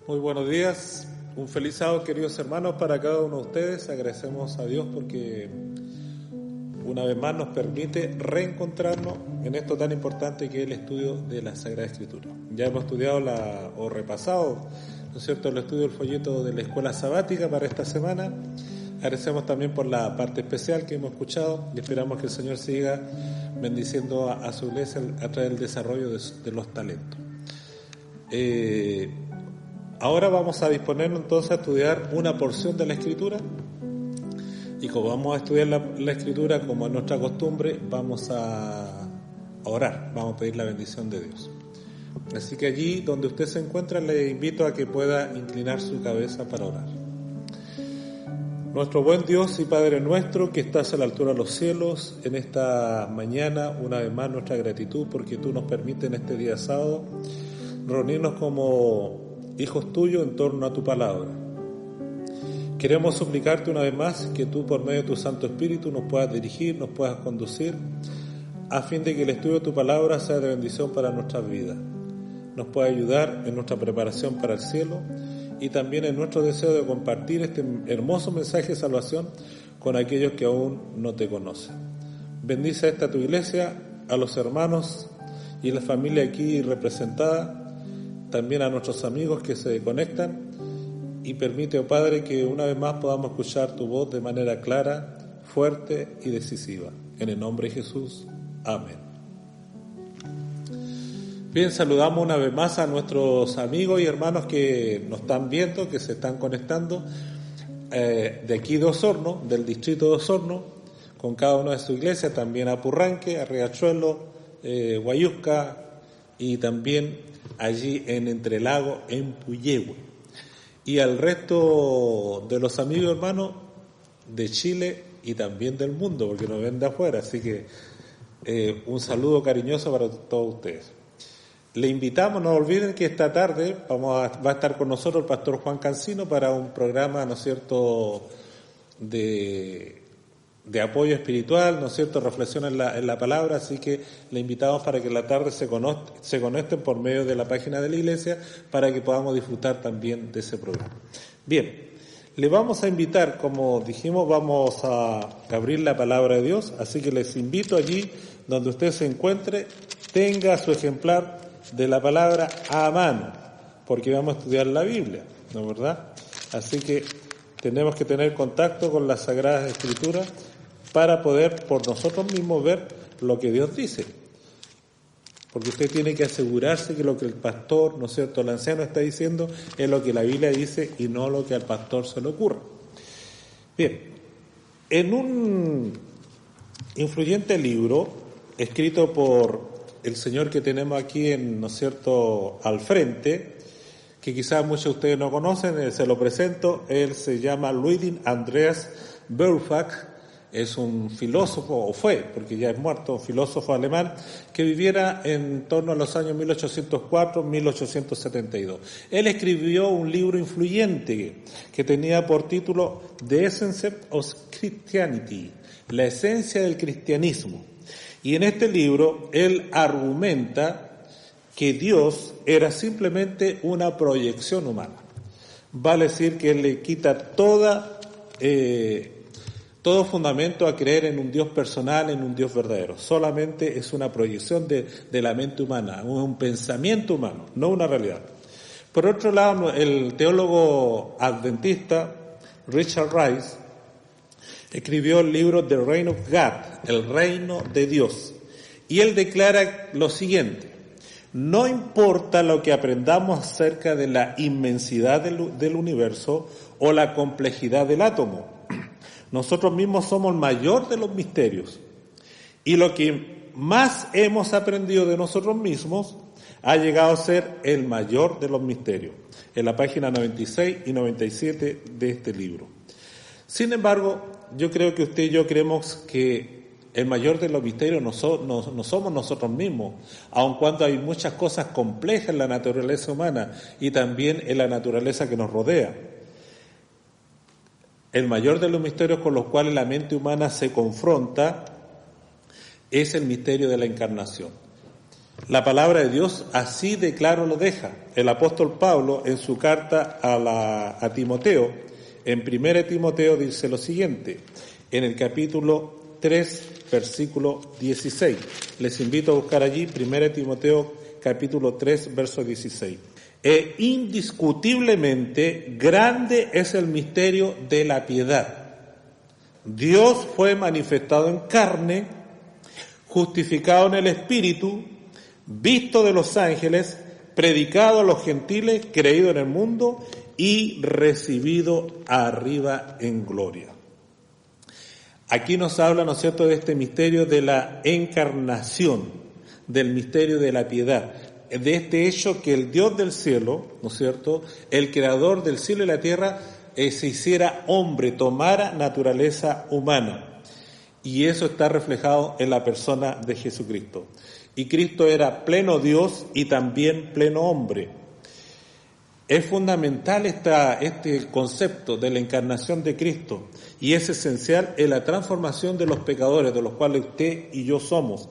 Muy buenos días, un feliz sábado, queridos hermanos, para cada uno de ustedes. Agradecemos a Dios porque una vez más nos permite reencontrarnos en esto tan importante que es el estudio de la Sagrada Escritura. Ya hemos estudiado repasado, ¿no es cierto?, el estudio del folleto de la Escuela Sabática para esta semana. Agradecemos también por la parte especial que hemos escuchado y esperamos que el Señor siga bendiciendo a su iglesia a través del desarrollo de los talentos. Ahora vamos a disponernos entonces a estudiar una porción de la Escritura, y como vamos a estudiar la Escritura como es nuestra costumbre, vamos a orar, vamos a pedir la bendición de Dios. Así que allí donde usted se encuentra, le invito a que pueda inclinar su cabeza para orar. Nuestro buen Dios y Padre nuestro, que estás a la altura de los cielos, en esta mañana, una vez más nuestra gratitud porque tú nos permites en este día sábado reunirnos como hijos tuyos en torno a tu palabra. Queremos suplicarte una vez más que tú, por medio de tu Santo Espíritu, nos puedas dirigir, nos puedas conducir, a fin de que el estudio de tu palabra sea de bendición para nuestras vidas. Nos pueda ayudar en nuestra preparación para el cielo y también en nuestro deseo de compartir este hermoso mensaje de salvación con aquellos que aún no te conocen. Bendice a esta tu iglesia, a los hermanos y la familia aquí representada, también a nuestros amigos que se conectan, y permite, oh Padre, que una vez más podamos escuchar tu voz de manera clara, fuerte y decisiva. En el nombre de Jesús. Amén. Bien, saludamos una vez más a nuestros amigos y hermanos que nos están viendo, que se están conectando de aquí de Osorno, del distrito de Osorno, con cada una de sus iglesias, también a Purranque, a Riachuelo, Guayusca y también allí en Entrelago, en Puyehue. Y al resto de los amigos hermanos de Chile y también del mundo, porque nos ven de afuera, así que un saludo cariñoso para todos ustedes. Le invitamos, no olviden que esta tarde va a estar con nosotros el pastor Juan Cancino para un programa, ¿no es cierto?, de apoyo espiritual, ¿no es cierto?, reflexión en la palabra, así que le invitamos para que en la tarde se conecten por medio de la página de la iglesia para que podamos disfrutar también de ese programa. Bien, le vamos a invitar, como dijimos, vamos a abrir la palabra de Dios, así que les invito allí donde usted se encuentre, tenga su ejemplar de la palabra a mano, porque vamos a estudiar la Biblia, ¿no es verdad? Así que tenemos que tener contacto con las Sagradas Escrituras para poder por nosotros mismos ver lo que Dios dice. Porque usted tiene que asegurarse que lo que el pastor, ¿no es cierto?, el anciano está diciendo es lo que la Biblia dice y no lo que al pastor se le ocurra. Bien, en un influyente libro escrito por el señor que tenemos aquí, ¿no es cierto?, al frente, que quizás muchos de ustedes no conocen, se lo presento. Él se llama Ludwig Andreas Berufach, es un filósofo, o fue, porque ya es muerto, un filósofo alemán que viviera en torno a los años 1804-1872. Él escribió un libro influyente que tenía por título The Essence of Christianity, la esencia del cristianismo. Y en este libro él argumenta que Dios era simplemente una proyección humana. Vale decir que él le quita todo fundamento a creer en un Dios personal, en un Dios verdadero. Solamente es una proyección de la mente humana, un pensamiento humano, no una realidad. Por otro lado, el teólogo adventista Richard Rice escribió el libro The Reign of God, el reino de Dios, y él declara lo siguiente: no importa lo que aprendamos acerca de la inmensidad del universo o la complejidad del átomo, nosotros mismos somos el mayor de los misterios, y lo que más hemos aprendido de nosotros mismos ha llegado a ser el mayor de los misterios, en la página 96 y 97 de este libro. Sin embargo, yo creo que usted y yo creemos que el mayor de los misterios no somos nosotros mismos, aun cuando hay muchas cosas complejas en la naturaleza humana y también en la naturaleza que nos rodea. El mayor de los misterios con los cuales la mente humana se confronta es el misterio de la encarnación. La palabra de Dios así de claro lo deja. El apóstol Pablo, en su carta a Timoteo, en 1 Timoteo dice lo siguiente, en el capítulo 3, versículo 16. Les invito a buscar allí 1 Timoteo, capítulo 3, verso 16. Indiscutiblemente grande es el misterio de la piedad. Dios fue manifestado en carne, justificado en el Espíritu, visto de los ángeles, predicado a los gentiles, creído en el mundo y recibido arriba en gloria. Aquí nos habla, ¿no es cierto?, de este misterio de la encarnación, del misterio de la piedad, de este hecho que el Dios del cielo, ¿no es cierto?, el creador del cielo y la tierra, se hiciera hombre, tomara naturaleza humana. Y eso está reflejado en la persona de Jesucristo. Y Cristo era pleno Dios y también pleno hombre. Es fundamental este concepto de la encarnación de Cristo y es esencial en la transformación de los pecadores, de los cuales usted y yo somos,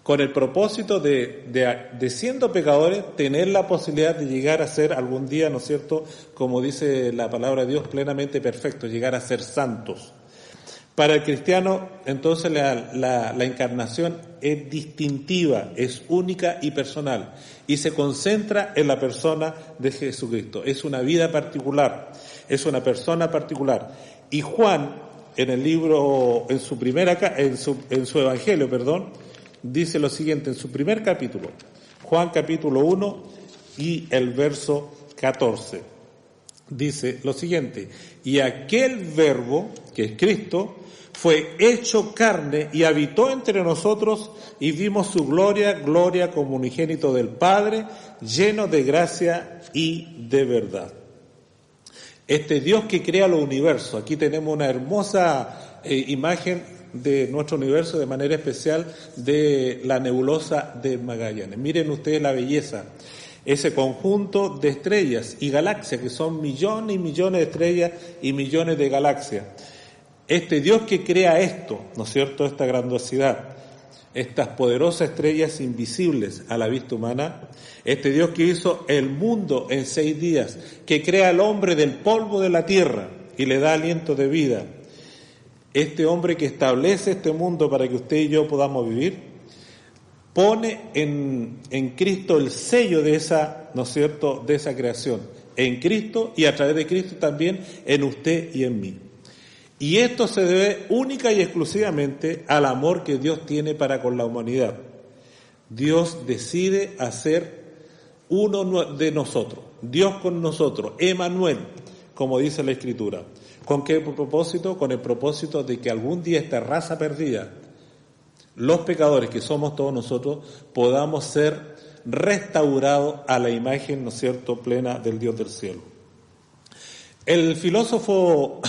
con el propósito de siendo pecadores, tener la posibilidad de llegar a ser algún día, ¿no es cierto?, como dice la palabra de Dios, plenamente perfectos, llegar a ser santos. Para el cristiano, entonces, la encarnación es distintiva, es única y personal, y se concentra en la persona de Jesucristo. Es una vida particular, es una persona particular. Y Juan, en el libro, en su evangelio, dice lo siguiente, en su primer capítulo, Juan capítulo 1 y el verso 14. Dice lo siguiente, y aquel verbo, que es Cristo, fue hecho carne y habitó entre nosotros y vimos su gloria, gloria como unigénito del Padre, lleno de gracia y de verdad. Este Dios que crea los universos, aquí tenemos una hermosa imagen de nuestro universo, de manera especial de la nebulosa de Magallanes. Miren ustedes la belleza. Ese conjunto de estrellas y galaxias, que son millones y millones de estrellas y millones de galaxias. Este Dios que crea esto, ¿no es cierto?, esta grandiosidad, estas poderosas estrellas invisibles a la vista humana, este Dios que hizo el mundo en 6 días, que crea al hombre del polvo de la tierra y le da aliento de vida, este hombre que establece este mundo para que usted y yo podamos vivir, pone en Cristo el sello de esa, ¿no es cierto?, de esa creación, en Cristo y a través de Cristo también en usted y en mí. Y esto se debe única y exclusivamente al amor que Dios tiene para con la humanidad. Dios decide hacer uno de nosotros, Dios con nosotros, Emmanuel, como dice la Escritura. ¿Con qué propósito? Con el propósito de que algún día esta raza perdida, los pecadores que somos todos nosotros, podamos ser restaurados a la imagen, ¿no es cierto?, plena del Dios del cielo. El filósofo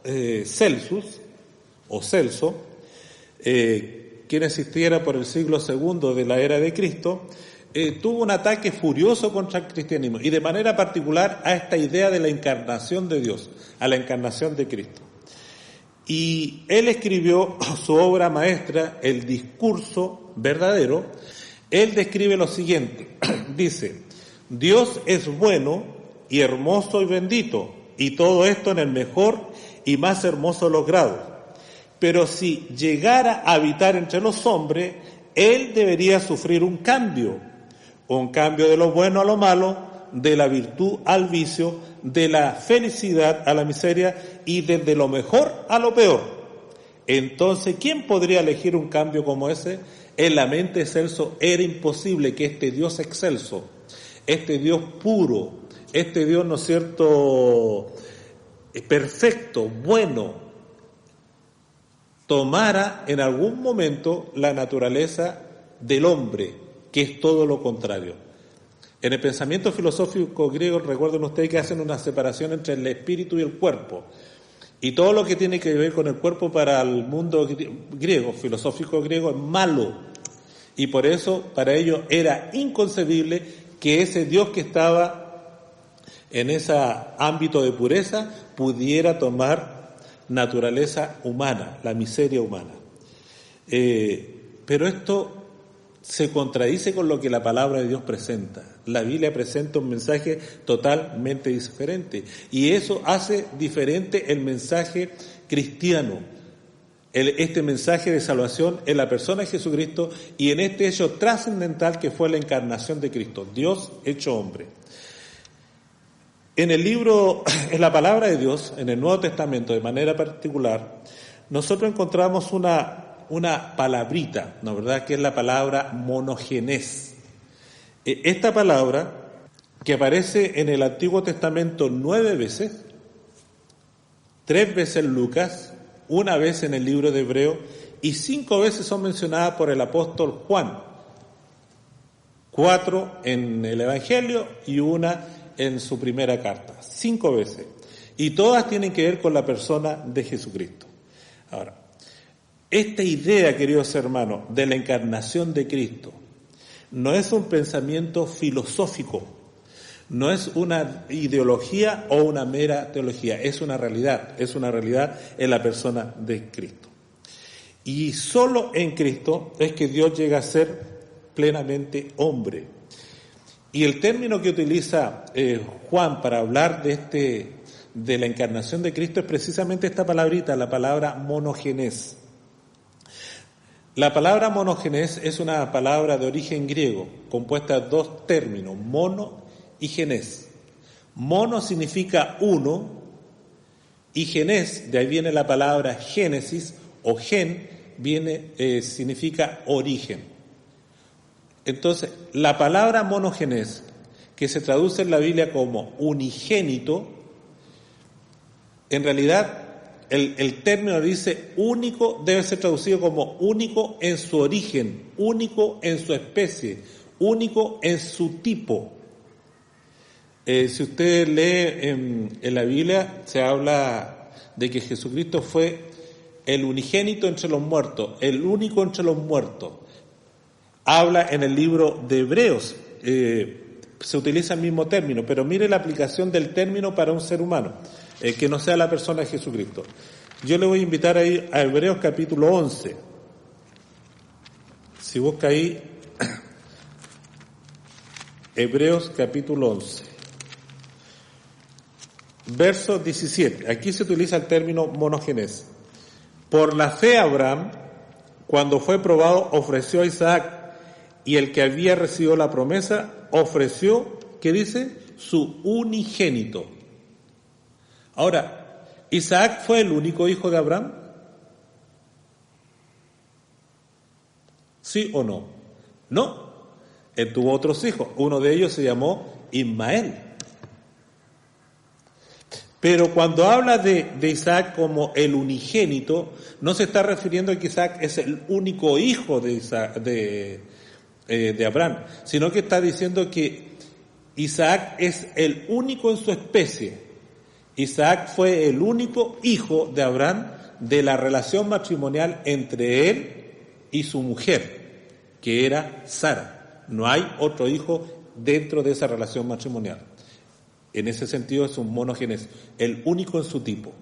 Celso, quien existiera por el siglo II de la era de Cristo, tuvo un ataque furioso contra el cristianismo y de manera particular a esta idea de la encarnación de Dios, a la encarnación de Cristo. Y él escribió su obra maestra, El discurso verdadero. Él describe lo siguiente, dice: Dios es bueno y hermoso y bendito, y todo esto en el mejor y más hermoso de los grados. Pero si llegara a habitar entre los hombres, él debería sufrir un cambio de lo bueno a lo malo, de la virtud al vicio, de la felicidad a la miseria y desde lo mejor a lo peor. Entonces, ¿quién podría elegir un cambio como ese? En la mente de Celso era imposible que este Dios excelso, este Dios puro, este Dios, ¿no es cierto?, perfecto, bueno, tomara en algún momento la naturaleza del hombre, que es todo lo contrario. En el pensamiento filosófico griego, recuerden ustedes que hacen una separación entre el espíritu y el cuerpo. Y todo lo que tiene que ver con el cuerpo para el mundo griego, filosófico griego, es malo. Y por eso, para ellos, era inconcebible que ese Dios que estaba en ese ámbito de pureza pudiera tomar naturaleza humana, la miseria humana. Pero esto se contradice con lo que la palabra de Dios presenta. La Biblia presenta un mensaje totalmente diferente y eso hace diferente el mensaje cristiano, este mensaje de salvación en la persona de Jesucristo y en este hecho trascendental que fue la encarnación de Cristo, Dios hecho hombre. En el libro, en la palabra de Dios, en el Nuevo Testamento de manera particular, nosotros encontramos una palabrita, ¿no verdad?, que es la palabra monogenes. Esta palabra, que aparece en el Antiguo Testamento 9 veces, 3 veces en Lucas, 1 vez en el libro de Hebreo, y 5 veces son mencionadas por el apóstol Juan, 4 en el Evangelio y 1 en su primera carta, 5 veces. Y todas tienen que ver con la persona de Jesucristo. Ahora, esta idea, queridos hermanos, de la encarnación de Cristo, no es un pensamiento filosófico, no es una ideología o una mera teología, es una realidad en la persona de Cristo. Y solo en Cristo es que Dios llega a ser plenamente hombre. Y el término que utiliza Juan para hablar de la encarnación de Cristo es precisamente esta palabrita, la palabra monogenes. La palabra monogenes es una palabra de origen griego, compuesta de 2 términos, mono y genés. Mono significa uno, y genés, de ahí viene la palabra génesis, o gen, significa origen. Entonces, la palabra monogenes, que se traduce en la Biblia como unigénito, en realidad el término dice único, debe ser traducido como único en su origen, único en su especie, único en su tipo. Si usted lee en la Biblia, se habla de que Jesucristo fue el unigénito entre los muertos, el único entre los muertos. Habla en el libro de Hebreos, se utiliza el mismo término, pero mire la aplicación del término para un ser humano, que no sea la persona de Jesucristo. Yo le voy a invitar ahí a Hebreos capítulo 11. Si busca ahí, Hebreos capítulo 11. Verso 17. Aquí se utiliza el término monogenes. Por la fe Abraham, cuando fue probado, ofreció a Isaac, y el que había recibido la promesa ofreció, ¿qué dice? Su unigénito. Ahora, ¿Isaac fue el único hijo de Abraham? ¿Sí o no? No. Él tuvo otros hijos. Uno de ellos se llamó Ismael. Pero cuando habla de Isaac como el unigénito, no se está refiriendo a que Isaac es el único hijo de Abraham, sino que está diciendo que Isaac es el único en su especie. Isaac fue el único hijo de Abraham de la relación matrimonial entre él y su mujer, que era Sara. No hay otro hijo dentro de esa relación matrimonial. En ese sentido es un monogenes, el único en su tipo.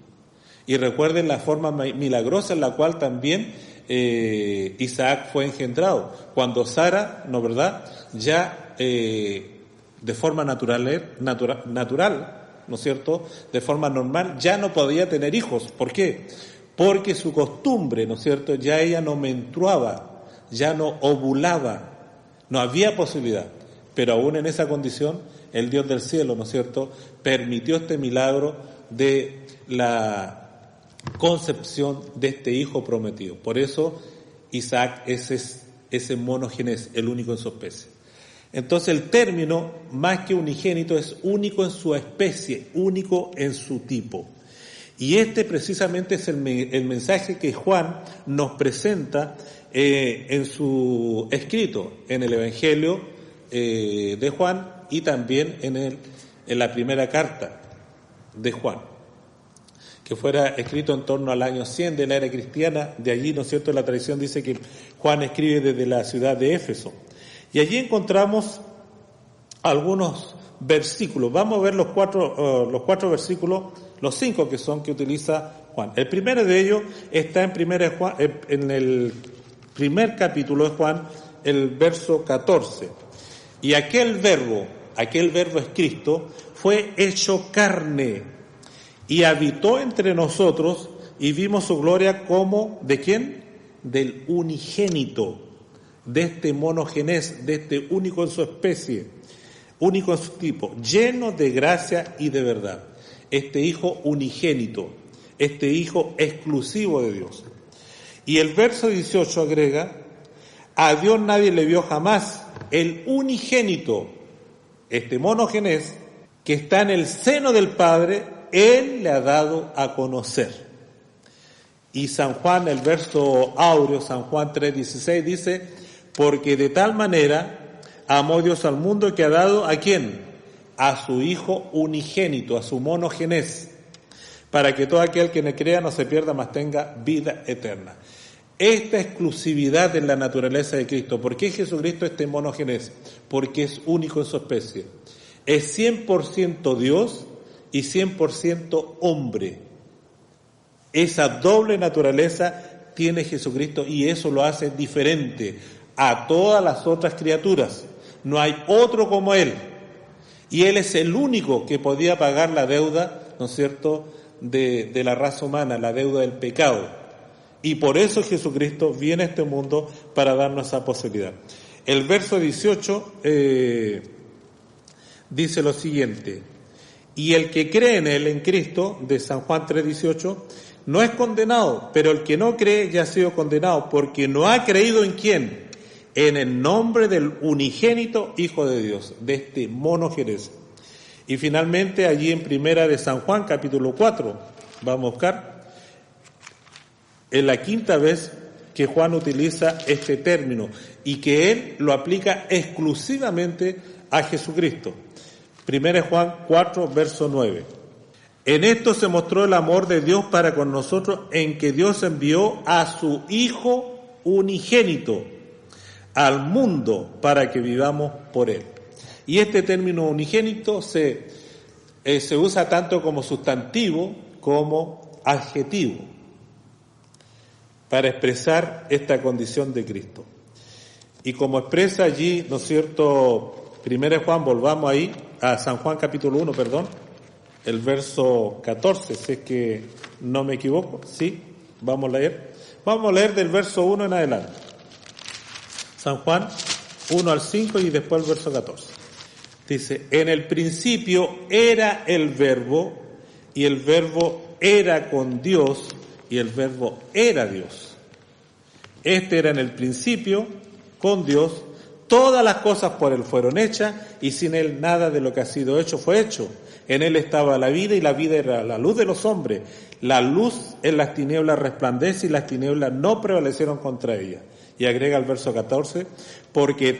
Y recuerden la forma milagrosa en la cual también Isaac fue engendrado. Cuando Sara, ¿no verdad?, ya de forma natural, ¿no es cierto?, de forma normal, ya no podía tener hijos. ¿Por qué? Porque su costumbre, ¿no es cierto?, ya ella no menstruaba, ya no ovulaba, no había posibilidad. Pero aún en esa condición, el Dios del cielo, ¿no es cierto?, permitió este milagro de la concepción de este hijo prometido. Por eso Isaac es ese monogenes, el único en su especie. Entonces el término, más que unigénito, es único en su especie, único en su tipo. Y este precisamente es el mensaje que Juan nos presenta en su escrito, en el Evangelio de Juan y también en la primera carta de Juan, que fuera escrito en torno al año 100 de la era cristiana. De allí, ¿no es cierto?, la tradición dice que Juan escribe desde la ciudad de Éfeso. Y allí encontramos algunos versículos. Vamos a ver los cuatro versículos, los 5 que utiliza Juan. El primero de ellos está en el primer capítulo de Juan, el verso 14. Y aquel verbo es Cristo, fue hecho carne y habitó entre nosotros y vimos su gloria como, ¿de quién? Del unigénito, de este monogenés, de este único en su especie, único en su tipo, lleno de gracia y de verdad. Este Hijo unigénito, este Hijo exclusivo de Dios. Y el verso 18 agrega, a Dios nadie le vio jamás, el unigénito, este monogenés, que está en el seno del Padre, Él le ha dado a conocer. Y San Juan, el verso áureo, San Juan 3:16, dice, porque de tal manera amó Dios al mundo que ha dado, ¿a quién? A su Hijo unigénito, a su monogenés, para que todo aquel que le crea no se pierda, mas tenga vida eterna. Esta exclusividad en la naturaleza de Cristo. ¿Por qué Jesucristo este monogenés? Porque es único en su especie. Es 100% Dios y 100% hombre. Esa doble naturaleza tiene Jesucristo y eso lo hace diferente a todas las otras criaturas. No hay otro como Él. Y Él es el único que podía pagar la deuda, ¿no es cierto?, de la raza humana, la deuda del pecado. Y por eso Jesucristo viene a este mundo para darnos esa posibilidad. El verso 18 dice lo siguiente, y el que cree en Él, en Cristo, de San Juan 3:18, no es condenado, pero el que no cree ya ha sido condenado, porque no ha creído en ¿quién? En el nombre del unigénito Hijo de Dios, de este monogenés. Y finalmente allí en Primera de San Juan, capítulo 4, vamos a buscar, es la quinta vez que Juan utiliza este término y que él lo aplica exclusivamente a Jesucristo. Primera Juan 4, verso 9. En esto se mostró el amor de Dios para con nosotros, en que Dios envió a su Hijo unigénito al mundo para que vivamos por Él. Y este término unigénito se usa tanto como sustantivo como adjetivo para expresar esta condición de Cristo. Y como expresa allí, ¿no es cierto?, 1 Juan, volvamos ahí, a San Juan capítulo 1, perdón, el verso 14, si es que no me equivoco, sí, vamos a leer del verso 1 en adelante. San Juan 1 al 5 y después el verso 14. Dice, en el principio era el Verbo, y el Verbo era con Dios, y el Verbo era Dios. Este era en el principio con Dios, todas las cosas por Él fueron hechas, y sin Él nada de lo que ha sido hecho fue hecho. En Él estaba la vida, y la vida era la luz de los hombres. La luz en las tinieblas resplandece, y las tinieblas no prevalecieron contra ella. Y agrega el verso 14, porque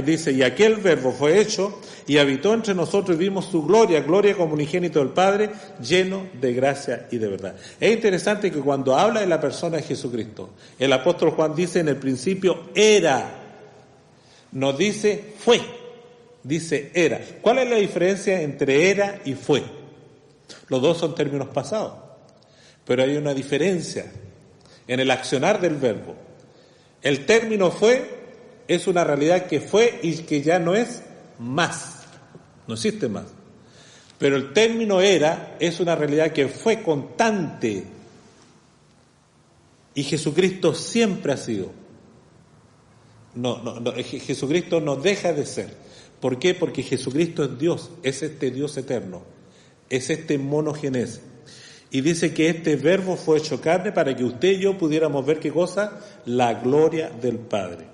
dice, y aquel Verbo fue hecho, y habitó entre nosotros, y vimos su gloria, gloria como unigénito del Padre, lleno de gracia y de verdad. Es interesante que cuando habla de la persona de Jesucristo, el apóstol Juan dice, en el principio era, no dice fue, dice era. ¿Cuál es la diferencia entre era y fue? Los dos son términos pasados, pero hay una diferencia en el accionar del verbo. El término fue es una realidad que fue y que ya no es más, no existe más. Pero el término era es una realidad que fue constante y Jesucristo siempre ha sido. Jesucristo no deja de ser. ¿Por qué? Porque Jesucristo es Dios, es este Dios eterno, es este monogenés. Y dice que este verbo fue hecho carne para que usted y yo pudiéramos ver, ¿qué cosa? La gloria del Padre.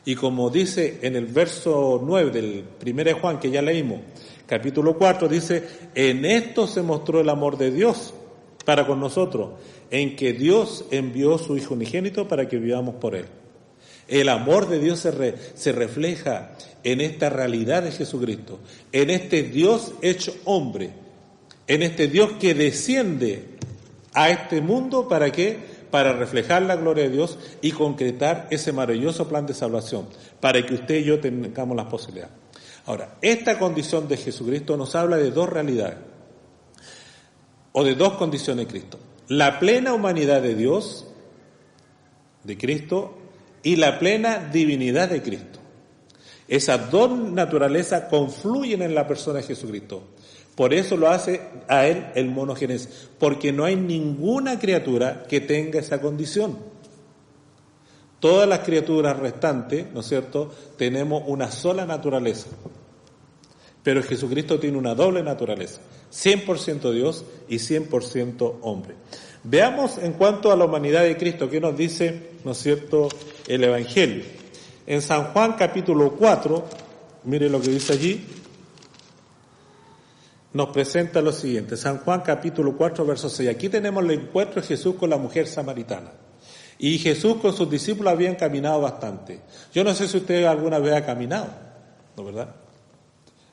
Y como dice en el verso 9 del 1 Juan, que ya leímos, capítulo 4, dice, en esto se mostró el amor de Dios para con nosotros, en que Dios envió su Hijo unigénito para que vivamos por Él. El amor de Dios se refleja en esta realidad de Jesucristo, en este Dios hecho hombre, en este Dios que desciende a este mundo, ¿para qué? Para reflejar la gloria de Dios y concretar ese maravilloso plan de salvación, para que usted y yo tengamos las posibilidades. Ahora, esta condición de Jesucristo nos habla de dos realidades, o de dos condiciones de Cristo. La plena humanidad de Dios, de Cristo, y la plena divinidad de Cristo. Esas dos naturalezas confluyen en la persona de Jesucristo. Por eso lo hace a él el monogénesis, porque no hay ninguna criatura que tenga esa condición. Todas las criaturas restantes, ¿no es cierto?, tenemos una sola naturaleza. Pero Jesucristo tiene una doble naturaleza, 100% Dios y 100% hombre. Veamos en cuanto a la humanidad de Cristo, ¿qué nos dice, ¿no es cierto?, el Evangelio? En San Juan capítulo 4, mire lo que dice allí, nos presenta lo siguiente. San Juan capítulo 4, verso 6. Aquí tenemos el encuentro de Jesús con la mujer samaritana. Y Jesús con sus discípulos habían caminado bastante. Yo no sé si usted alguna vez ha caminado, ¿no es verdad?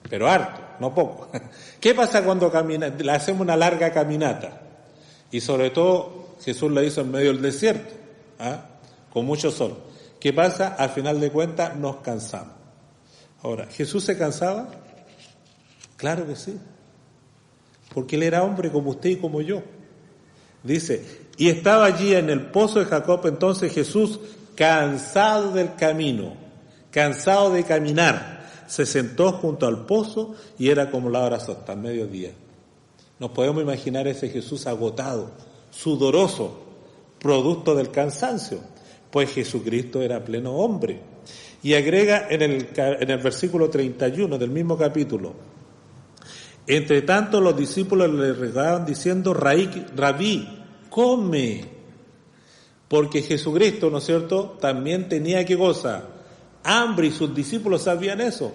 Pero harto, no poco. ¿Qué pasa cuando le hacemos una larga caminata? Y sobre todo Jesús la hizo en medio del desierto, con mucho sol. ¿Qué pasa? Al final de cuentas nos cansamos. Ahora, ¿Jesús se cansaba? Claro que sí. Porque él era hombre como usted y como yo. Dice, y estaba allí en el pozo de Jacob, entonces Jesús, cansado del camino, cansado de caminar, se sentó junto al pozo y era como la hora sexta, al mediodía. Nos podemos imaginar ese Jesús agotado, sudoroso, producto del cansancio, pues Jesucristo era pleno hombre. Y agrega en el versículo 31 del mismo capítulo, entre tanto los discípulos le regaban diciendo, Rabí, come, porque Jesucristo, ¿no es cierto?, también tenía que gozar hambre y sus discípulos sabían eso.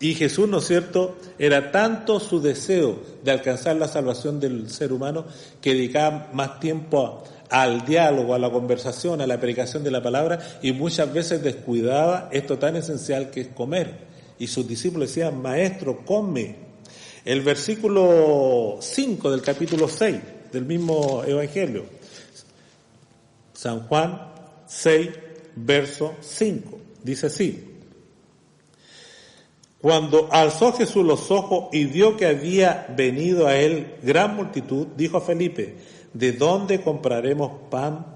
Y Jesús, ¿no es cierto?, era tanto su deseo de alcanzar la salvación del ser humano que dedicaba más tiempo al diálogo, a la conversación, a la predicación de la palabra y muchas veces descuidaba esto tan esencial que es comer. Y sus discípulos decían, Maestro, come. El versículo 5 del capítulo 6 del mismo Evangelio, San Juan 6, verso 5, dice así. Cuando alzó Jesús los ojos y vio que había venido a él gran multitud, dijo a Felipe, ¿de dónde compraremos pan,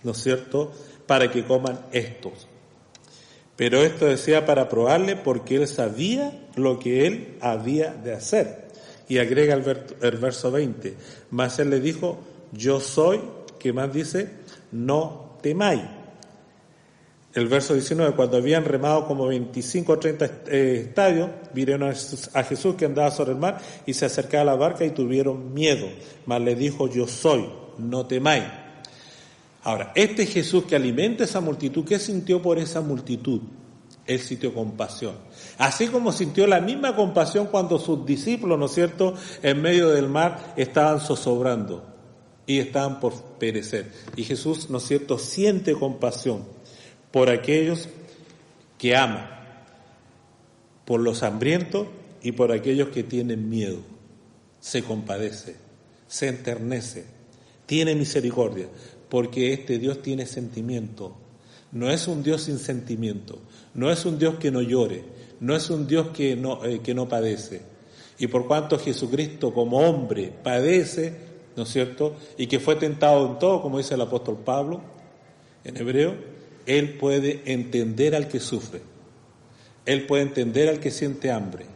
no es cierto?, para que coman estos? Pero esto decía para probarle porque él sabía lo que él había de hacer. Y agrega el verso 20, mas él le dijo, yo soy, ¿qué más dice? No temáis. El verso 19, cuando habían remado como 25 o 30 estadios, vieron a Jesús que andaba sobre el mar y se acercaba a la barca y tuvieron miedo. Mas le dijo, yo soy, no temáis. Ahora, este Jesús que alimenta esa multitud, ¿qué sintió por esa multitud? Él sintió compasión. Así como sintió la misma compasión cuando sus discípulos, ¿no es cierto?, en medio del mar estaban zozobrando y estaban por perecer. Y Jesús, ¿no es cierto?, siente compasión por aquellos que aman, por los hambrientos y por aquellos que tienen miedo. Se compadece, se enternece, tiene misericordia, porque este Dios tiene sentimiento. No es un Dios sin sentimiento, no es un Dios que no llore, no es un Dios que no padece. Y por cuanto Jesucristo como hombre padece, ¿no es cierto?, y que fue tentado en todo, como dice el apóstol Pablo en Hebreo, Él puede entender al que sufre, Él puede entender al que siente hambre,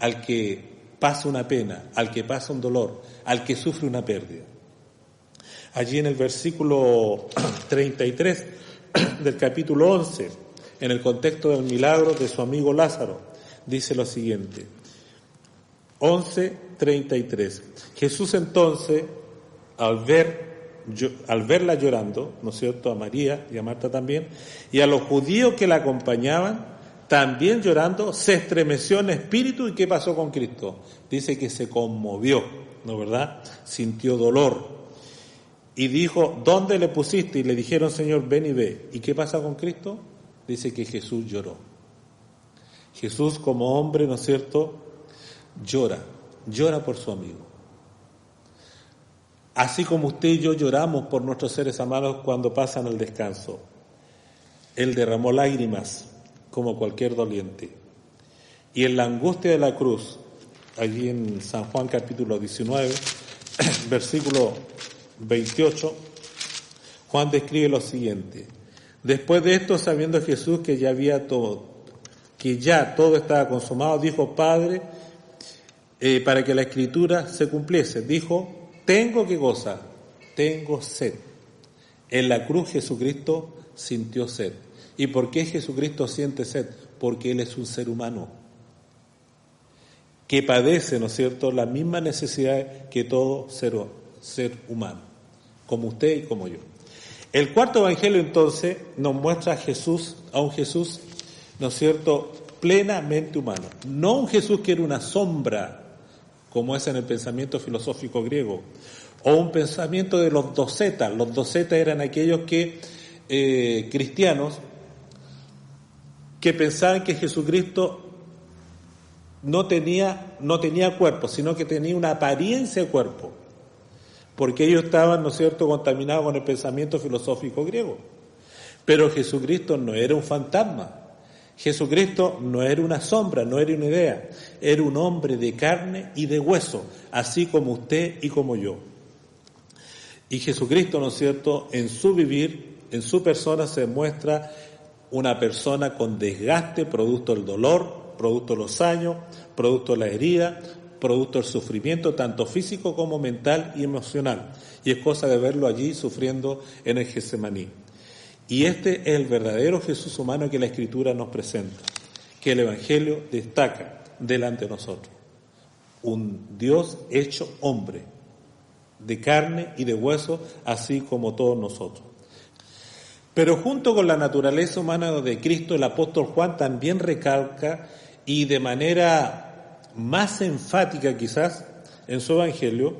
al que pasa una pena, al que pasa un dolor, al que sufre una pérdida. Allí en el versículo 33 del capítulo 11, en el contexto del milagro de su amigo Lázaro, dice lo siguiente, 11:33. Jesús entonces, al verla llorando, ¿no es cierto?, a María y a Marta también, y a los judíos que la acompañaban, también llorando, se estremeció en espíritu. ¿Y qué pasó con Cristo? Dice que se conmovió, ¿no es verdad? Sintió dolor. Y dijo, ¿dónde le pusiste? Y le dijeron, Señor, ven y ve. ¿Y qué pasa con Cristo? Dice que Jesús lloró. Jesús como hombre, ¿no es cierto?, llora por su amigo. Así como usted y yo lloramos por nuestros seres amados cuando pasan al descanso. Él derramó lágrimas como cualquier doliente. Y en la angustia de la cruz, allí en San Juan capítulo 19, versículo 28, Juan describe lo siguiente. Después de esto, sabiendo Jesús que ya todo estaba consumado, dijo: Padre, para que la Escritura se cumpliese, dijo: tengo ¿qué cosa? Tengo sed. En la cruz Jesucristo sintió sed. ¿Y por qué Jesucristo siente sed? Porque Él es un ser humano que padece, ¿no es cierto?, la misma necesidad que todo ser humano, como usted y como yo. El cuarto evangelio entonces nos muestra a un Jesús, ¿no es cierto?, plenamente humano. No un Jesús que era una sombra, como es en el pensamiento filosófico griego, o un pensamiento de los docetas. Los docetas eran aquellos cristianos que pensaban que Jesucristo no tenía cuerpo, sino que tenía una apariencia de cuerpo, porque ellos estaban, ¿no es cierto?, contaminados con el pensamiento filosófico griego. Pero Jesucristo no era un fantasma, Jesucristo no era una sombra, no era una idea, era un hombre de carne y de hueso, así como usted y como yo. Y Jesucristo, ¿no es cierto?, en su vivir, en su persona se muestra una persona con desgaste, producto del dolor, producto de los años, producto de la herida, producto del sufrimiento, tanto físico como mental y emocional. Y es cosa de verlo allí sufriendo en el Getsemaní. Y este es el verdadero Jesús humano que la Escritura nos presenta, que el Evangelio destaca delante de nosotros. Un Dios hecho hombre, de carne y de hueso, así como todos nosotros. Pero junto con la naturaleza humana de Cristo, el apóstol Juan también recalca, y de manera más enfática quizás en su evangelio,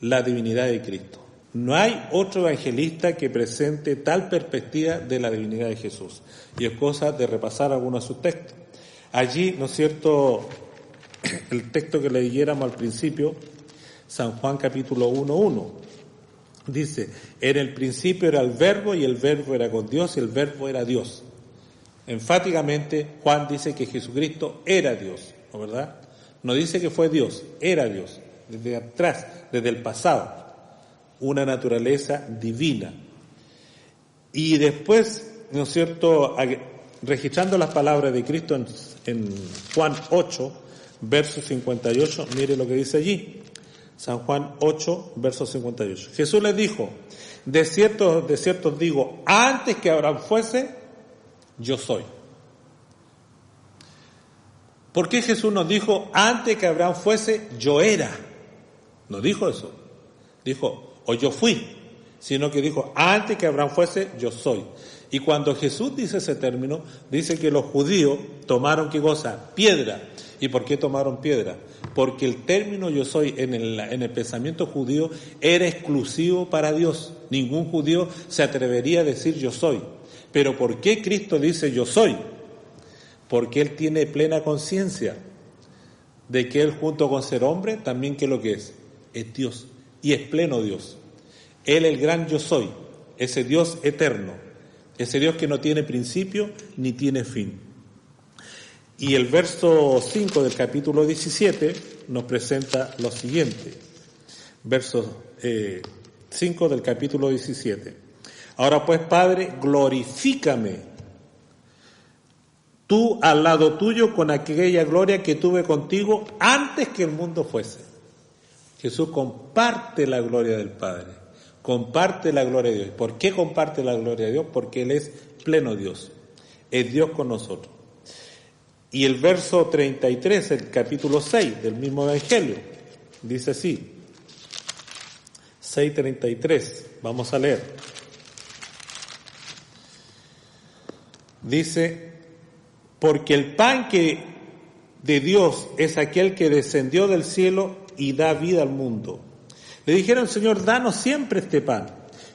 la divinidad de Cristo. No hay otro evangelista que presente tal perspectiva de la divinidad de Jesús. Y es cosa de repasar algunos de sus textos. Allí, ¿no es cierto?, el texto que leyéramos al principio, San Juan capítulo 1:1, dice: en el principio era el Verbo, y el Verbo era con Dios, y el Verbo era Dios. Enfáticamente, Juan dice que Jesucristo era Dios, ¿no verdad? No dice que fue Dios, era Dios, desde atrás, desde el pasado, una naturaleza divina. Y después, ¿no es cierto?, registrando las palabras de Cristo en Juan 8, verso 58, mire lo que dice allí. San Juan 8, verso 58. Jesús les dijo: de cierto os digo, antes que Abraham fuese, yo soy. ¿Por qué Jesús nos dijo antes que Abraham fuese, yo era? No dijo eso. Dijo, o yo fui, sino que dijo, antes que Abraham fuese, yo soy. Y cuando Jesús dice ese término, dice que los judíos tomaron, ¿qué cosa? Piedra. ¿Y por qué tomaron piedra? Porque el término yo soy en el pensamiento judío era exclusivo para Dios. Ningún judío se atrevería a decir yo soy. Pero ¿por qué Cristo dice yo soy? Porque Él tiene plena conciencia de que Él, junto con ser hombre, también ¿qué es lo que es? Es Dios. Y es pleno Dios. Él, el gran yo soy, ese Dios eterno, ese Dios que no tiene principio ni tiene fin. Y el verso 5 del capítulo 17 nos presenta lo siguiente. Verso 5 del capítulo 17. Ahora pues, Padre, glorifícame tú al lado tuyo con aquella gloria que tuve contigo antes que el mundo fuese. Jesús comparte la gloria del Padre, comparte la gloria de Dios. ¿Por qué comparte la gloria de Dios? Porque Él es pleno Dios, es Dios con nosotros. Y el verso 33, el capítulo 6 del mismo Evangelio, dice así, 6:33, vamos a leer. Dice, porque el pan de Dios es aquel que descendió del cielo y da vida al mundo. Le dijeron, Señor, danos siempre este pan.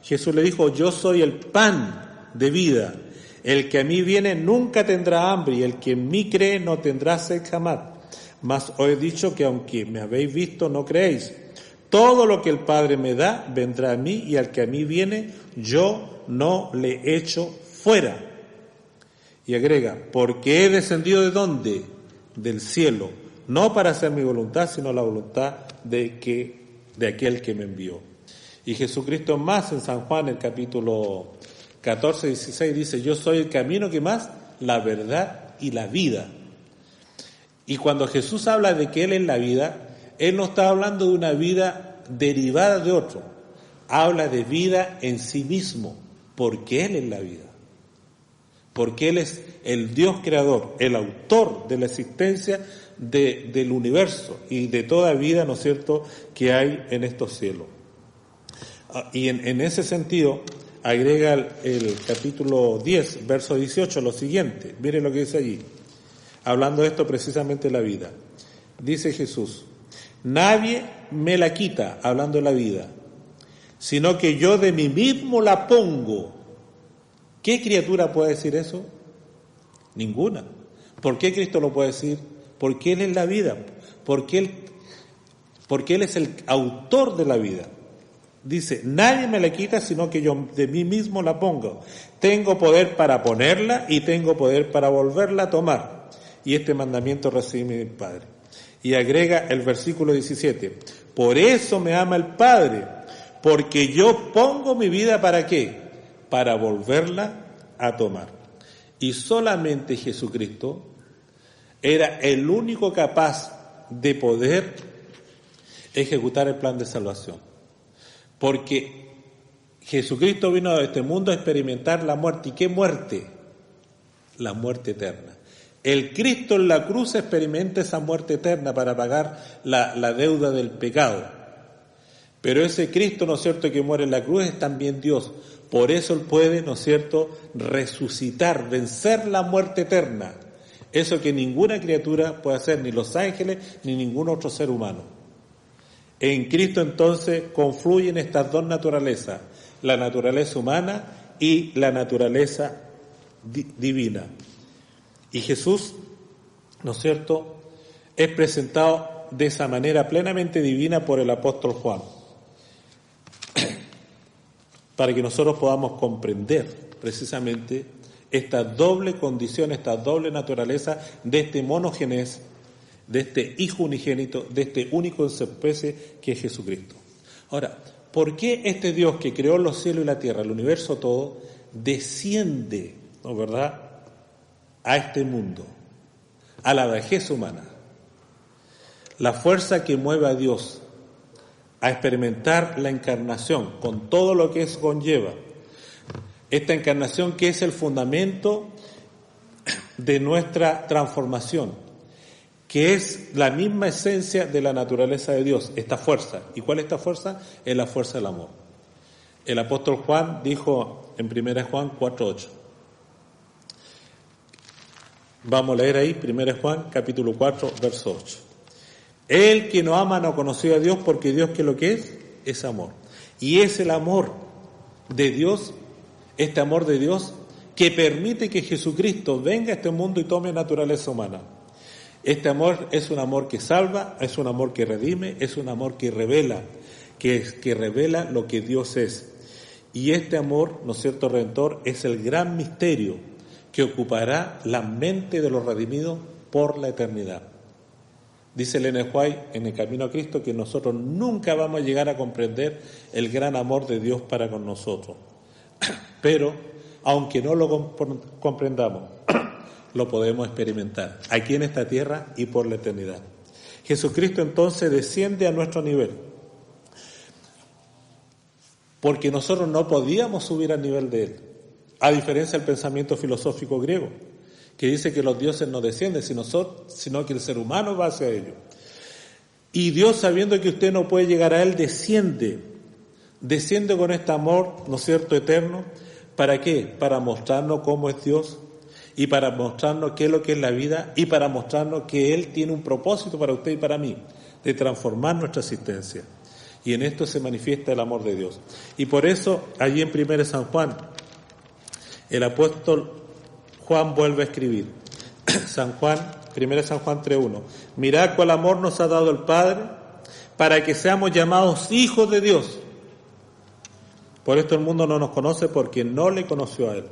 Jesús le dijo, yo soy el pan de vida. El que a mí viene nunca tendrá hambre, y el que en mí cree no tendrá sed jamás. Mas os he dicho que aunque me habéis visto, no creéis. Todo lo que el Padre me da, vendrá a mí, y al que a mí viene, yo no le echo fuera. Y agrega, porque he descendido ¿de dónde? Del cielo, no para hacer mi voluntad, sino la voluntad de aquel que me envió. Y Jesucristo más en San Juan, el capítulo 14, 16 dice, yo soy el camino, ¿qué más? La verdad y la vida. Y cuando Jesús habla de que Él es la vida, Él no está hablando de una vida derivada de otro. Habla de vida en sí mismo, porque Él es la vida. Porque Él es el Dios creador, el autor de la existencia del universo y de toda vida, ¿no es cierto?, que hay en estos cielos. Y en ese sentido, agrega el capítulo 10, verso 18, lo siguiente. Miren lo que dice allí, hablando de esto precisamente de la vida. Dice Jesús, nadie me la quita, hablando de la vida, sino que yo de mí mismo la pongo. ¿Qué criatura puede decir eso? Ninguna. ¿Por qué Cristo lo puede decir? Porque Él es la vida, porque Él es el autor de la vida. Dice, nadie me la quita, sino que yo de mí mismo la pongo. Tengo poder para ponerla y tengo poder para volverla a tomar. Y este mandamiento recibí mi Padre. Y agrega el versículo 17, por eso me ama el Padre, porque yo pongo mi vida ¿para qué? Para volverla a tomar. Y solamente Jesucristo era el único capaz de poder ejecutar el plan de salvación. Porque Jesucristo vino a este mundo a experimentar la muerte. ¿Y qué muerte? La muerte eterna. El Cristo en la cruz experimenta esa muerte eterna para pagar la deuda del pecado. Pero ese Cristo, ¿no es cierto?, que muere en la cruz es también Dios. Por eso Él puede, ¿no es cierto?, resucitar, vencer la muerte eterna. Eso que ninguna criatura puede hacer, ni los ángeles, ni ningún otro ser humano. En Cristo entonces confluyen estas dos naturalezas, la naturaleza humana y la naturaleza divina. Y Jesús, ¿no es cierto?, es presentado de esa manera plenamente divina por el apóstol Juan, para que nosotros podamos comprender precisamente esta doble condición, esta doble naturaleza de este monogénesis, de este Hijo unigénito, de este único en su especie que es Jesucristo. Ahora, ¿por qué este Dios que creó los cielos y la tierra, el universo todo, desciende, ¿no es verdad?, a este mundo, a la vejez humana? La fuerza que mueve a Dios a experimentar la encarnación con todo lo que eso conlleva, esta encarnación que es el fundamento de nuestra transformación, que es la misma esencia de la naturaleza de Dios, esta fuerza. ¿Y cuál es esta fuerza? Es la fuerza del amor. El apóstol Juan dijo en 1 Juan 4:8. Vamos a leer ahí, 1 Juan, capítulo 4, verso 8. El que no ama no conoció a Dios, porque Dios, ¿qué es lo que es amor. Y es el amor de Dios, este amor de Dios, que permite que Jesucristo venga a este mundo y tome naturaleza humana. Este amor es un amor que salva, es un amor que redime, es un amor que revela, que revela lo que Dios es. Y este amor, ¿no es cierto?, redentor, es el gran misterio que ocupará la mente de los redimidos por la eternidad. Dice Ellen White en El Camino a Cristo que nosotros nunca vamos a llegar a comprender el gran amor de Dios para con nosotros. Pero, aunque no lo comprendamos, lo podemos experimentar aquí en esta tierra y por la eternidad. Jesucristo entonces desciende a nuestro nivel, porque nosotros no podíamos subir al nivel de Él, a diferencia del pensamiento filosófico griego, que dice que los dioses no descienden, sino que el ser humano va hacia ellos. Y Dios, sabiendo que usted no puede llegar a Él, desciende con este amor, ¿no es cierto?, eterno. ¿Para qué? Para mostrarnos cómo es Dios, y para mostrarnos qué es lo que es la vida, y para mostrarnos que Él tiene un propósito para usted y para mí, de transformar nuestra existencia. Y en esto se manifiesta el amor de Dios. Y por eso, allí en 1 San Juan, el apóstol Juan vuelve a escribir, 1 San Juan 3:1, mirad cuál amor nos ha dado el Padre, para que seamos llamados hijos de Dios. Por esto el mundo no nos conoce, porque no le conoció a Él.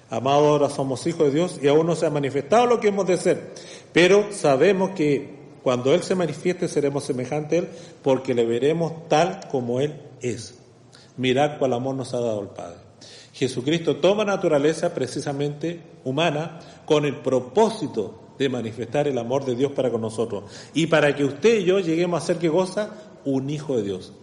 Amados, ahora somos hijos de Dios y aún no se ha manifestado lo que hemos de ser. Pero sabemos que cuando Él se manifieste seremos semejantes a Él, porque le veremos tal como Él es. Mirad cuál amor nos ha dado el Padre. Jesucristo toma naturaleza precisamente humana con el propósito de manifestar el amor de Dios para con nosotros. Y para que usted y yo lleguemos a ser, ¿qué cosa? Un hijo de Dios.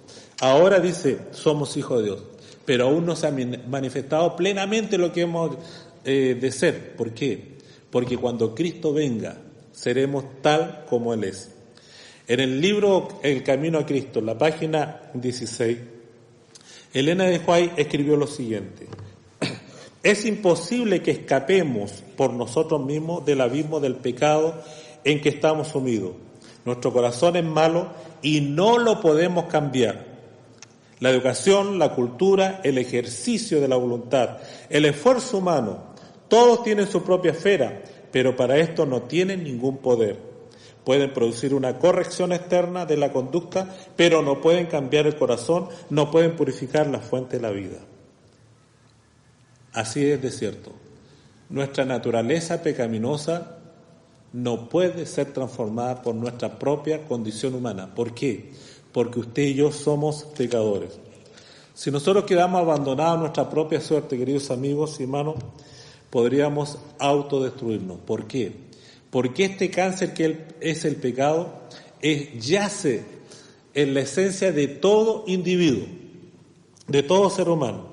Ahora dice, somos hijos de Dios, pero aún no se ha manifestado plenamente lo que hemos de ser. ¿Por qué? Porque cuando Cristo venga, seremos tal como Él es. En el libro El Camino a Cristo, la página 16, Elena de White escribió lo siguiente: es imposible que escapemos por nosotros mismos del abismo del pecado en que estamos sumidos. Nuestro corazón es malo y no lo podemos cambiar. La educación, la cultura, el ejercicio de la voluntad, el esfuerzo humano, todos tienen su propia esfera, pero para esto no tienen ningún poder. Pueden producir una corrección externa de la conducta, pero no pueden cambiar el corazón, no pueden purificar la fuente de la vida. Así es de cierto. Nuestra naturaleza pecaminosa no puede ser transformada por nuestra propia condición humana. ¿Por qué? Porque usted y yo somos pecadores. Si nosotros quedamos abandonados a nuestra propia suerte, queridos amigos y hermanos, podríamos autodestruirnos. ¿Por qué? Porque este cáncer que es el pecado yace en la esencia de todo individuo, de todo ser humano,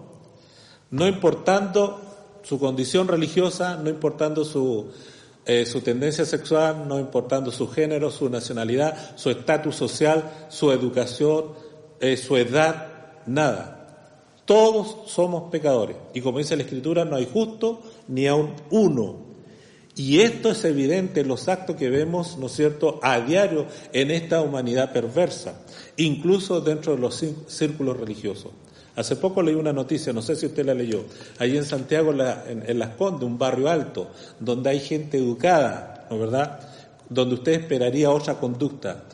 no importando su condición religiosa, no importando su tendencia sexual, no importando su género, su nacionalidad, su estatus social, su educación, su edad, nada. Todos somos pecadores. Y como dice la Escritura, no hay justo ni aun uno. Y esto es evidente en los actos que vemos, ¿no es cierto?, a diario en esta humanidad perversa, incluso dentro de los círculos religiosos. Hace poco leí una noticia, no sé si usted la leyó, allí en Santiago, en Las Condes, un barrio alto, donde hay gente educada, ¿no es verdad?, donde usted esperaría otra conducta.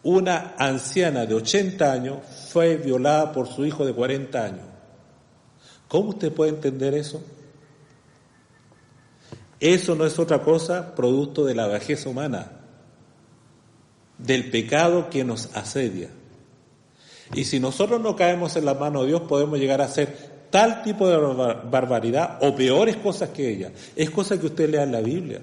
Una anciana de 80 años fue violada por su hijo de 40 años. ¿Cómo usted puede entender eso? Eso no es otra cosa producto de la bajeza humana, del pecado que nos asedia. Y si nosotros no caemos en la mano de Dios, podemos llegar a hacer tal tipo de barbaridad o peores cosas que ella. Es cosa que usted lea en la Biblia.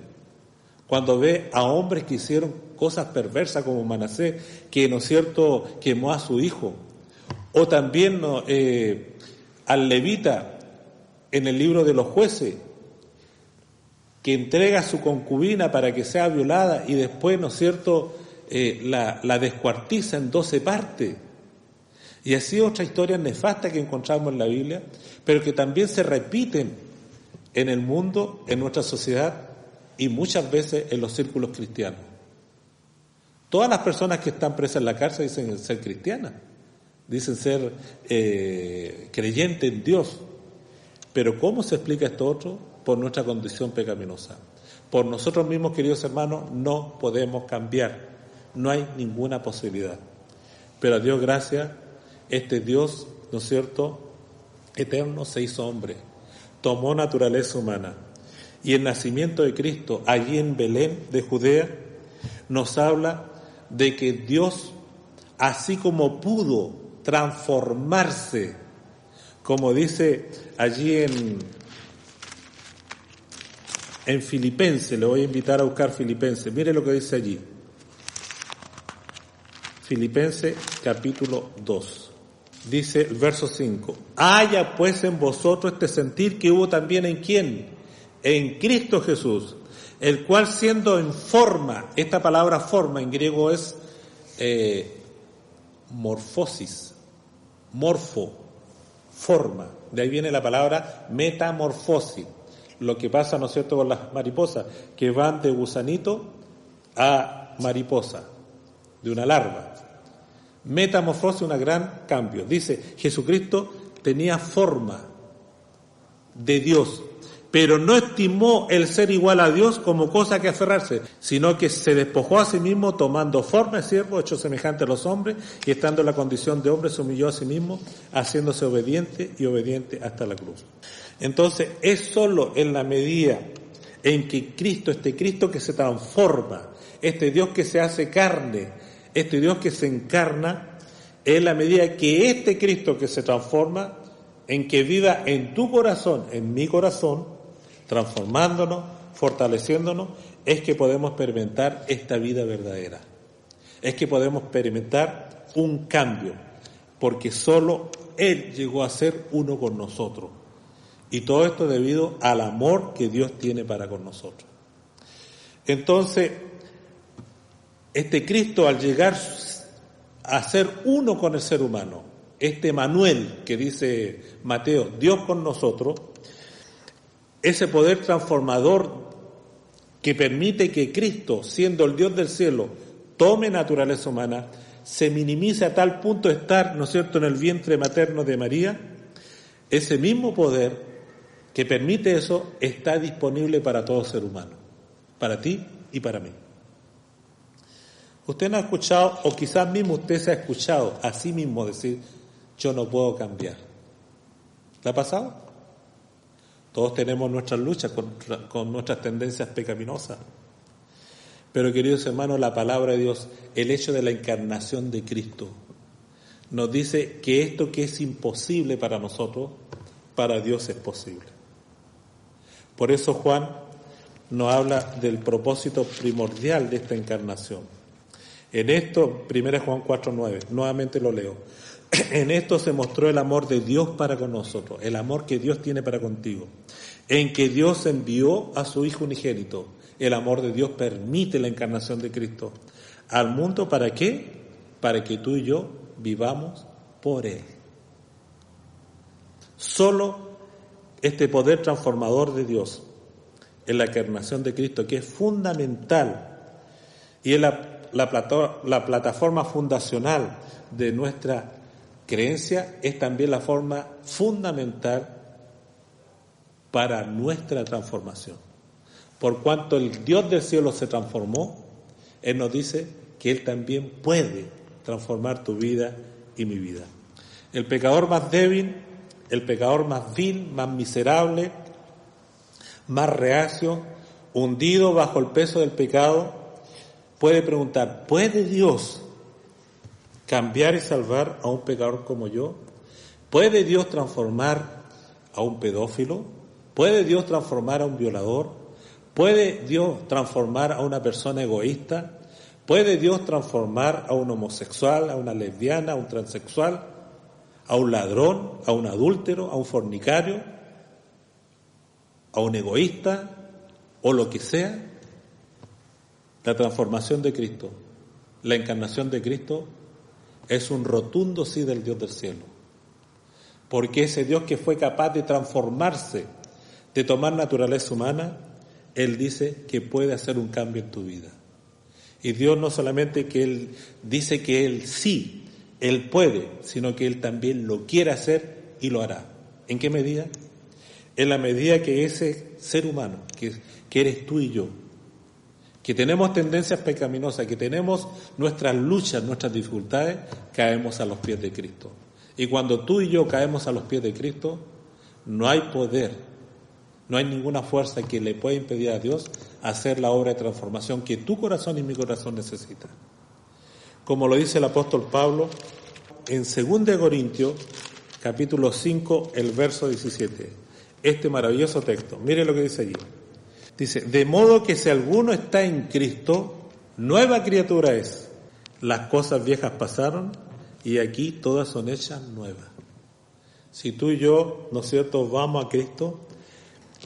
Cuando ve a hombres que hicieron cosas perversas como Manasés, que, ¿no es cierto?, quemó a su hijo. O también al levita en el libro de los jueces, que entrega a su concubina para que sea violada y después, ¿no es cierto?, la descuartiza en 12 partes. Y así otra historia nefasta que encontramos en la Biblia, pero que también se repiten en el mundo, en nuestra sociedad y muchas veces en los círculos cristianos. Todas las personas que están presas en la cárcel dicen ser cristianas, dicen ser creyentes en Dios. Pero ¿cómo se explica esto otro? Por nuestra condición pecaminosa. Por nosotros mismos, queridos hermanos, no podemos cambiar. No hay ninguna posibilidad. Pero a Dios gracias, este Dios, ¿no es cierto?, eterno, se hizo hombre, tomó naturaleza humana. Y el nacimiento de Cristo, allí en Belén de Judea, nos habla de que Dios, así como pudo transformarse, como dice allí en Filipenses, le voy a invitar a buscar Filipenses, mire lo que dice allí. Filipenses capítulo 2. Dice el verso 5. Haya pues en vosotros este sentir que hubo también en ¿quién? En Cristo Jesús, el cual siendo en forma, esta palabra forma en griego es morfosis, morfo, forma. De ahí viene la palabra metamorfosis. Lo que pasa, ¿no es cierto?, con las mariposas, que van de gusanito a mariposa, de una larva. Metamorfosis, un gran cambio. Dice, Jesucristo tenía forma de Dios, pero no estimó el ser igual a Dios como cosa que aferrarse, sino que se despojó a sí mismo tomando forma de siervo, hecho semejante a los hombres, y estando en la condición de hombre se humilló a sí mismo, haciéndose obediente y obediente hasta la cruz. Entonces, es solo en la medida en que Cristo, este Cristo que se transforma, este Dios que se hace carne, este Dios que se encarna, es la medida que este Cristo que se transforma en que viva en tu corazón, en mi corazón, transformándonos, fortaleciéndonos, es que podemos experimentar esta vida verdadera. Es que podemos experimentar un cambio, porque solo Él llegó a ser uno con nosotros. Y todo esto debido al amor que Dios tiene para con nosotros. Entonces, este Cristo, al llegar a ser uno con el ser humano, este Manuel que dice Mateo, Dios con nosotros, ese poder transformador que permite que Cristo, siendo el Dios del cielo, tome naturaleza humana, se minimice a tal punto de estar, ¿no es cierto?, en el vientre materno de María. Ese mismo poder que permite eso está disponible para todo ser humano, para ti y para mí. Usted no ha escuchado, o quizás mismo usted se ha escuchado a sí mismo decir, yo no puedo cambiar. ¿Le ha pasado? Todos tenemos nuestras luchas con nuestras tendencias pecaminosas. Pero, queridos hermanos, la palabra de Dios, el hecho de la encarnación de Cristo, nos dice que esto que es imposible para nosotros, para Dios es posible. Por eso Juan nos habla del propósito primordial de esta encarnación. En esto, 1 Juan 4:9, nuevamente lo leo. En esto se mostró el amor de Dios para con nosotros, el amor que Dios tiene para contigo, en que Dios envió a su Hijo unigénito. El amor de Dios permite la encarnación de Cristo al mundo. ¿Para qué? Para que tú y yo vivamos por Él. Solo este poder transformador de Dios en la encarnación de Cristo, que es fundamental y es la plataforma fundacional de nuestra creencia, es también la forma fundamental para nuestra transformación. Por cuanto el Dios del cielo se transformó, Él nos dice que Él también puede transformar tu vida y mi vida. El pecador más débil, el pecador más vil, más miserable, más reacio, hundido bajo el peso del pecado, puede preguntar, ¿puede Dios cambiar y salvar a un pecador como yo? ¿Puede Dios transformar a un pedófilo? ¿Puede Dios transformar a un violador? ¿Puede Dios transformar a una persona egoísta? ¿Puede Dios transformar a un homosexual, a una lesbiana, a un transexual, a un ladrón, a un adúltero, a un fornicario, a un egoísta o lo que sea? La transformación de Cristo, la encarnación de Cristo es un rotundo sí del Dios del cielo. Porque ese Dios que fue capaz de transformarse, de tomar naturaleza humana, Él dice que puede hacer un cambio en tu vida. Y Dios no solamente que Él dice que Él sí, Él puede, sino que Él también lo quiere hacer y lo hará. ¿En qué medida? En la medida que ese ser humano, que eres tú y yo, que tenemos tendencias pecaminosas, que tenemos nuestras luchas, nuestras dificultades, caemos a los pies de Cristo. Y cuando tú y yo caemos a los pies de Cristo, no hay poder, no hay ninguna fuerza que le pueda impedir a Dios hacer la obra de transformación que tu corazón y mi corazón necesitan. Como lo dice el apóstol Pablo en 2 Corintios, capítulo 5, el verso 17. Este maravilloso texto, mire lo que dice allí. Dice, de modo que si alguno está en Cristo, nueva criatura es. Las cosas viejas pasaron y aquí todas son hechas nuevas. Si tú y yo, ¿no es cierto?, vamos a Cristo,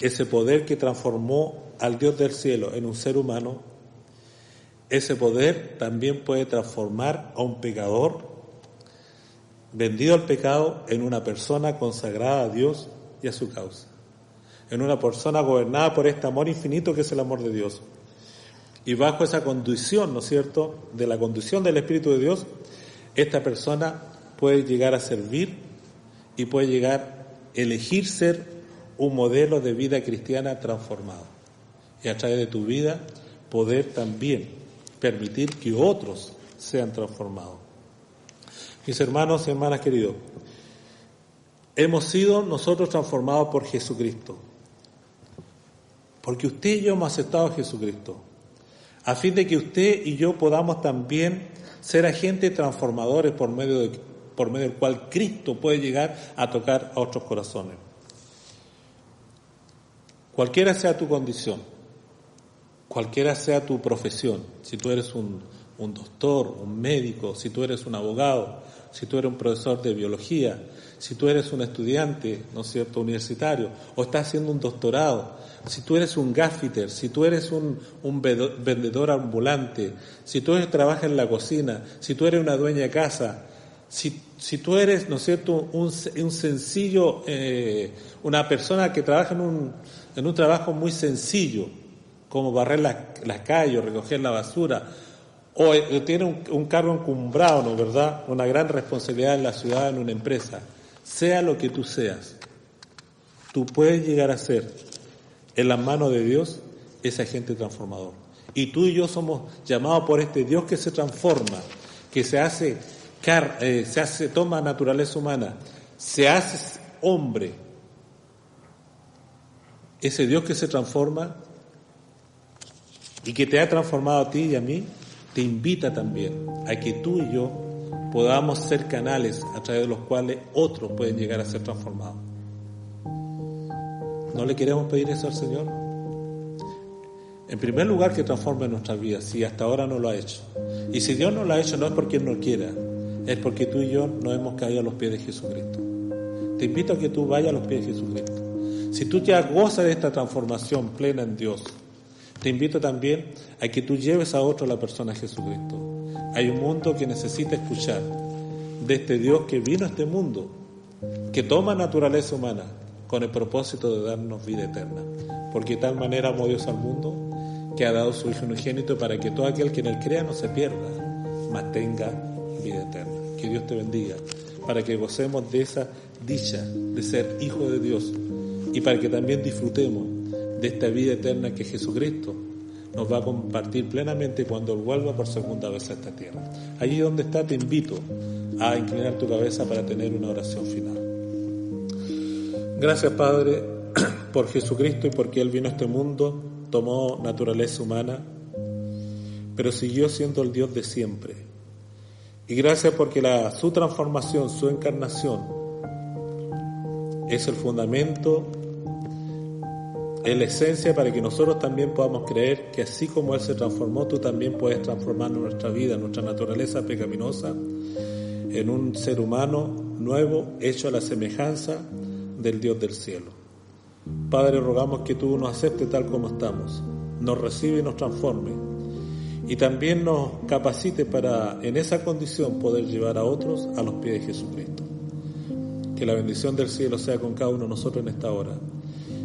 ese poder que transformó al Dios del cielo en un ser humano, ese poder también puede transformar a un pecador vendido al pecado en una persona consagrada a Dios y a su causa, en una persona gobernada por este amor infinito que es el amor de Dios. Y bajo esa condición, ¿no es cierto?, de la condición del Espíritu de Dios, esta persona puede llegar a servir y puede llegar a elegir ser un modelo de vida cristiana transformado. Y a través de tu vida poder también permitir que otros sean transformados. Mis hermanos y hermanas queridos, hemos sido nosotros transformados por Jesucristo. Porque usted y yo hemos aceptado a Jesucristo, a fin de que usted y yo podamos también ser agentes transformadores por medio por medio del cual Cristo puede llegar a tocar a otros corazones. Cualquiera sea tu condición, cualquiera sea tu profesión, si tú eres un doctor, un médico, si tú eres un abogado, si tú eres un profesor de biología, si tú eres un estudiante, ¿no es cierto?, universitario, o estás haciendo un doctorado, si tú eres un gaffiter, si tú eres un vendedor ambulante, si tú trabajas en la cocina, si tú eres una dueña de casa, si tú eres, ¿no es cierto?, un sencillo, una persona que trabaja en un trabajo muy sencillo, como barrer las calles, recoger la basura, o tiene un cargo encumbrado, ¿no es verdad?, una gran responsabilidad en la ciudad, en una empresa. Sea lo que tú seas, tú puedes llegar a ser, en las manos de Dios, ese agente transformador. Y tú y yo somos llamados por este Dios que se transforma, que toma naturaleza humana, se hace hombre. Ese Dios que se transforma y que te ha transformado a ti y a mí, te invita también a que tú y yo podamos ser canales a través de los cuales otros pueden llegar a ser transformados. ¿No le queremos pedir eso al Señor? En primer lugar, que transforme nuestras vidas, si hasta ahora no lo ha hecho. Y si Dios no lo ha hecho, no es porque Él no quiera, es porque tú y yo no hemos caído a los pies de Jesucristo. Te invito a que tú vayas a los pies de Jesucristo. Si tú ya gozas de esta transformación plena en Dios, te invito también a que tú lleves a otro la persona de Jesucristo. Hay un mundo que necesita escuchar de este Dios que vino a este mundo, que toma naturaleza humana con el propósito de darnos vida eterna. Porque de tal manera amó Dios al mundo que ha dado su Hijo unigénito para que todo aquel que en Él crea no se pierda, mas tenga vida eterna. Que Dios te bendiga, para que gocemos de esa dicha de ser hijo de Dios y para que también disfrutemos de esta vida eterna que Jesucristo nos va a compartir plenamente cuando Él vuelva por segunda vez a esta tierra. Allí donde está, te invito a inclinar tu cabeza para tener una oración final. Gracias, Padre, por Jesucristo y porque Él vino a este mundo, tomó naturaleza humana, pero siguió siendo el Dios de siempre. Y gracias porque su transformación, su encarnación, es el fundamento, es la esencia para que nosotros también podamos creer que así como Él se transformó, tú también puedes transformar nuestra vida, nuestra naturaleza pecaminosa, en un ser humano nuevo, hecho a la semejanza del Dios del cielo. Padre, rogamos que tú nos aceptes tal como estamos, nos recibe y nos transforme, y también nos capacite para, en esa condición, poder llevar a otros a los pies de Jesucristo. Que la bendición del cielo sea con cada uno de nosotros en esta hora.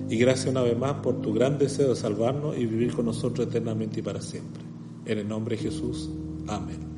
Y gracias una vez más por tu gran deseo de salvarnos y vivir con nosotros eternamente y para siempre. En el nombre de Jesús. Amén.